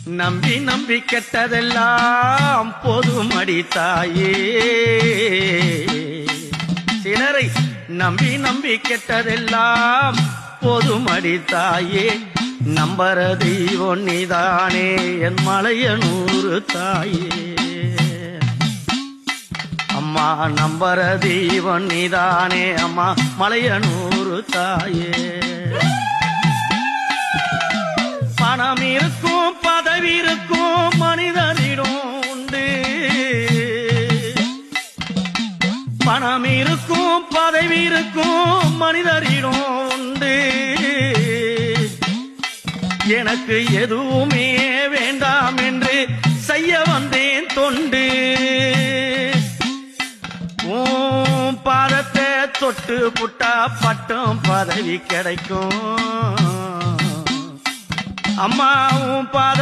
நம்பி நம்பி கெட்டதெல்லாம் போதுமடி தாயே. சிலரை நம்பி நம்பி கெட்டதெல்லாம் போதுமடி தாயே. நம்பர தெய்வம் நீதானே என் மலையனூறு தாயே. அம்மா நம்பர தெய்வம் நீதானே அம்மா மலையனூறு தாயே. பணம் இருக்கும் பதவி இருக்கும் மனிதனிடம் உண்டு. பணம் இருக்கும் பதவி இருக்கும் மனிதரிடம் உண்டு. எனக்கு எதுவுமே வேண்டாம் என்று செய்ய வந்தேன் தொண்டு. பாதத்தை தொட்டு புட்டா பட்டம் பதவி கிடைக்கும். அம்மாவும் பாத